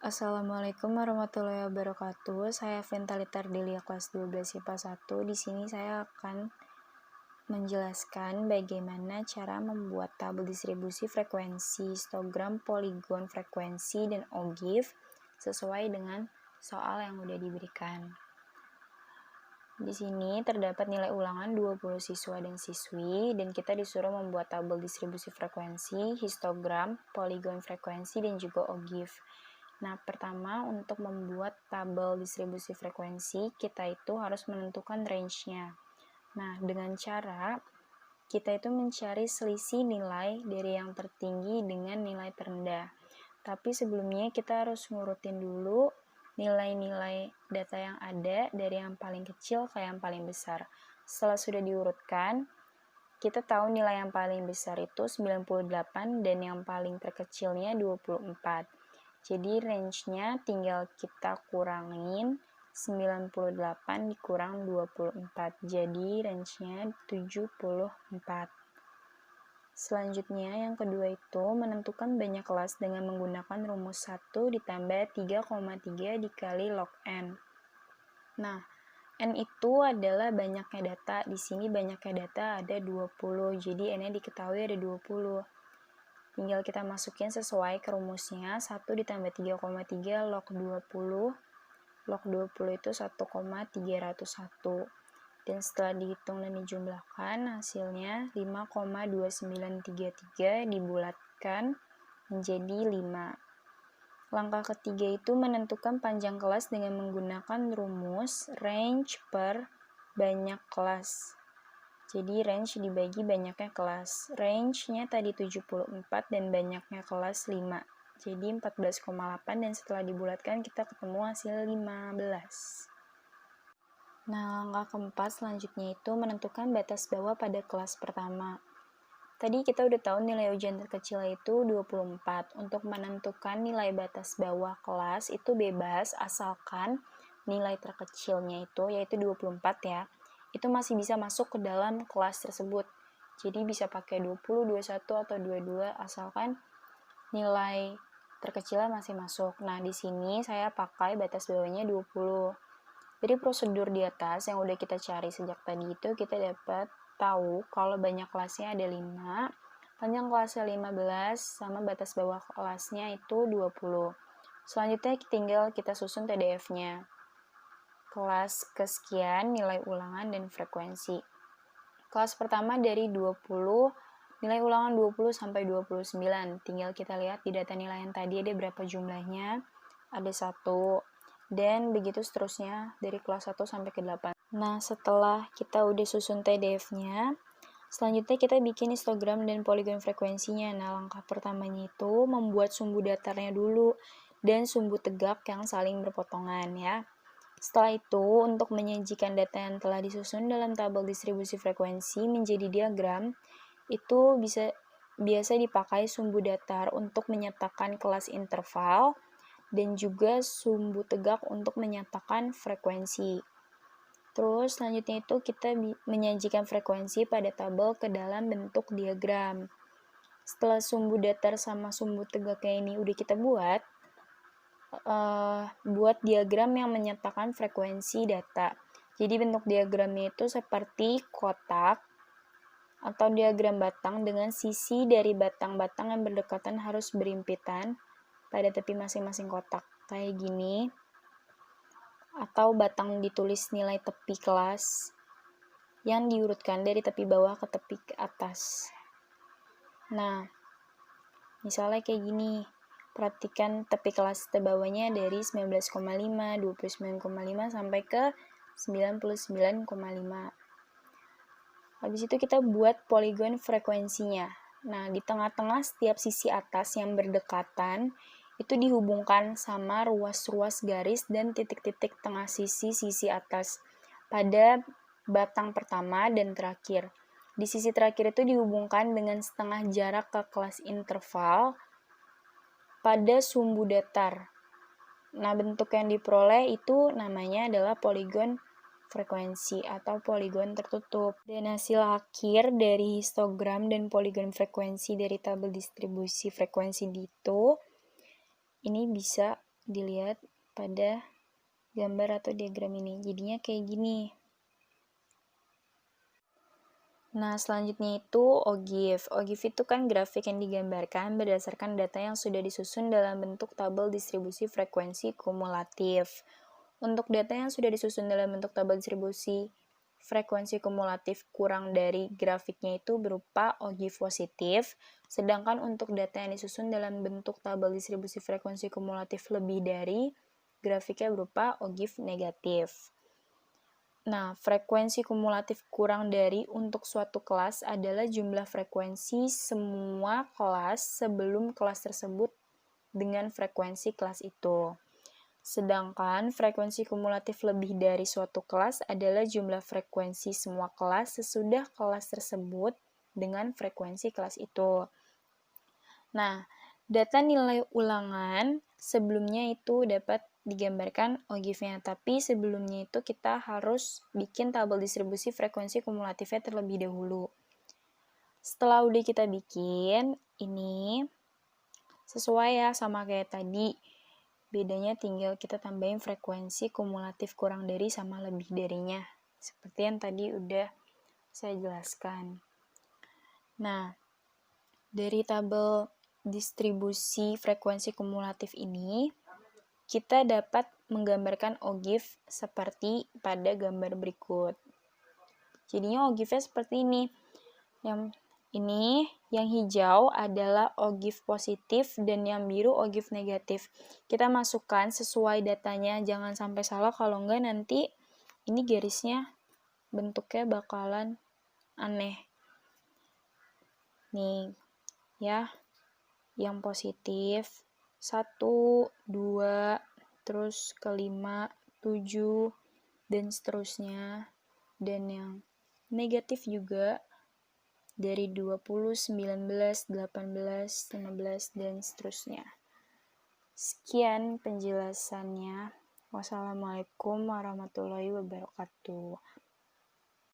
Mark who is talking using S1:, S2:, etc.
S1: Assalamualaikum warahmatullahi wabarakatuh. Saya Ventali Tardelia kelas 12 IPA 1. Di sini saya akan menjelaskan bagaimana cara membuat tabel distribusi frekuensi, histogram, poligon frekuensi, dan OGIF sesuai dengan soal yang sudah diberikan. Di sini terdapat nilai ulangan 20 siswa dan siswi, dan kita disuruh membuat tabel distribusi frekuensi, histogram, poligon frekuensi, dan juga OGIF. Nah, pertama untuk membuat tabel distribusi frekuensi, kita itu harus menentukan range-nya. Nah, dengan cara kita itu mencari selisih nilai dari yang tertinggi dengan nilai terendah. Tapi sebelumnya kita harus ngurutin dulu nilai-nilai data yang ada dari yang paling kecil ke yang paling besar. Setelah sudah diurutkan, kita tahu nilai yang paling besar itu 98 dan yang paling terkecilnya 24. Jadi range-nya tinggal kita kurangin 98 dikurang 24. Jadi range-nya 74. Selanjutnya yang kedua itu menentukan banyak kelas dengan menggunakan rumus 1 ditambah 3,3 dikali log N. Nah, N itu adalah banyaknya data. Di sini banyaknya data ada 20. Jadi N-nya diketahui ada 20. Tinggal kita masukin sesuai ke rumusnya. 1 ditambah 3,3 log 20. Log 20 itu 1,301. Dan setelah dihitung dan dijumlahkan, hasilnya 5,2933 dibulatkan menjadi 5. Langkah ketiga itu menentukan panjang kelas dengan menggunakan rumus range per banyak kelas. Jadi range dibagi banyaknya kelas. Range-nya tadi 74 dan banyaknya kelas 5. Jadi 14,8 dan setelah dibulatkan kita ketemu hasil 15. Nah, langkah keempat selanjutnya itu menentukan batas bawah pada kelas pertama. Tadi kita udah tahu nilai ujian terkecil itu 24. Untuk menentukan nilai batas bawah kelas itu bebas asalkan nilai terkecilnya itu yaitu 24 ya. Itu masih bisa masuk ke dalam kelas tersebut. Jadi bisa pakai 20, 21 atau 22 asalkan nilai terkecilnya masih masuk. Nah, di sini saya pakai batas bawahnya 20. Dari prosedur di atas yang udah kita cari sejak tadi itu kita dapat tahu kalau banyak kelasnya ada 5, panjang kelasnya 15, sama batas bawah kelasnya itu 20. Selanjutnya tinggal kita susun TDF-nya. Kelas kesekian, nilai ulangan, dan frekuensi. Kelas pertama dari 20, nilai ulangan 20 sampai 29. Tinggal kita lihat di data nilai yang tadi ada berapa jumlahnya. Ada 1. Dan begitu seterusnya dari kelas 1 sampai ke 8. Nah, setelah kita udah susun TDF-nya, selanjutnya kita bikin histogram dan poligon frekuensinya. Nah, langkah pertamanya itu membuat sumbu datarnya dulu dan sumbu tegak yang saling berpotongan ya. Setelah itu, untuk menyajikan data yang telah disusun dalam tabel distribusi frekuensi menjadi diagram, itu biasa dipakai sumbu datar untuk menyatakan kelas interval dan juga sumbu tegak untuk menyatakan frekuensi. Terus selanjutnya itu kita menyajikan frekuensi pada tabel ke dalam bentuk diagram. Setelah sumbu datar sama sumbu tegaknya ini udah kita buat diagram yang menyatakan frekuensi data. Jadi bentuk diagramnya itu seperti kotak atau diagram batang dengan sisi dari batang-batang yang berdekatan harus berimpitan pada tepi masing-masing kotak. Kayak gini. Atau batang ditulis nilai tepi kelas yang diurutkan dari tepi bawah ke tepi ke atas. Nah, misalnya kayak gini. Perhatikan tepi kelas terbawahnya dari 19,5, 29,5 sampai ke 99,5. Habis itu kita buat poligon frekuensinya. Nah, di tengah-tengah setiap sisi atas yang berdekatan itu dihubungkan sama ruas-ruas garis dan titik-titik tengah sisi atas pada batang pertama dan terakhir. Di sisi terakhir itu dihubungkan dengan setengah jarak ke kelas interval pada sumbu datar. Nah, bentuk yang diperoleh itu namanya adalah poligon frekuensi atau poligon tertutup. Dan hasil akhir dari histogram dan poligon frekuensi dari tabel distribusi frekuensi itu ini bisa dilihat pada gambar atau diagram ini. Jadinya kayak gini. Nah, selanjutnya itu OGIF. OGIF itu kan grafik yang digambarkan berdasarkan data yang sudah disusun dalam bentuk tabel distribusi frekuensi kumulatif. Untuk data yang sudah disusun dalam bentuk tabel distribusi frekuensi kumulatif kurang dari grafiknya itu berupa OGIF positif, sedangkan untuk data yang disusun dalam bentuk tabel distribusi frekuensi kumulatif lebih dari, grafiknya berupa OGIF negatif. Nah, frekuensi kumulatif kurang dari untuk suatu kelas adalah jumlah frekuensi semua kelas sebelum kelas tersebut dengan frekuensi kelas itu. Sedangkan frekuensi kumulatif lebih dari suatu kelas adalah jumlah frekuensi semua kelas sesudah kelas tersebut dengan frekuensi kelas itu. Nah, data nilai ulangan sebelumnya itu dapat digambarkan OGIF-nya, tapi sebelumnya itu kita harus bikin tabel distribusi frekuensi kumulatifnya terlebih dahulu. Setelah udah kita bikin, ini sesuai ya sama kayak tadi. Bedanya tinggal kita tambahin frekuensi kumulatif kurang dari sama lebih darinya. Seperti yang tadi udah saya jelaskan. Nah, dari tabel distribusi frekuensi kumulatif ini, kita dapat menggambarkan OGIF seperti pada gambar berikut. Jadinya OGIF-nya seperti ini. Yang hijau adalah OGIF positif dan yang biru OGIF negatif. Kita masukkan sesuai datanya, jangan sampai salah, kalau enggak nanti ini garisnya bentuknya bakalan aneh. Nih, ya, yang positif 1, 2, terus ke 5, 7, dan seterusnya. Dan yang negatif juga dari 20, 19, 18, 15, dan seterusnya. Sekian penjelasannya. Wassalamualaikum warahmatullahi wabarakatuh.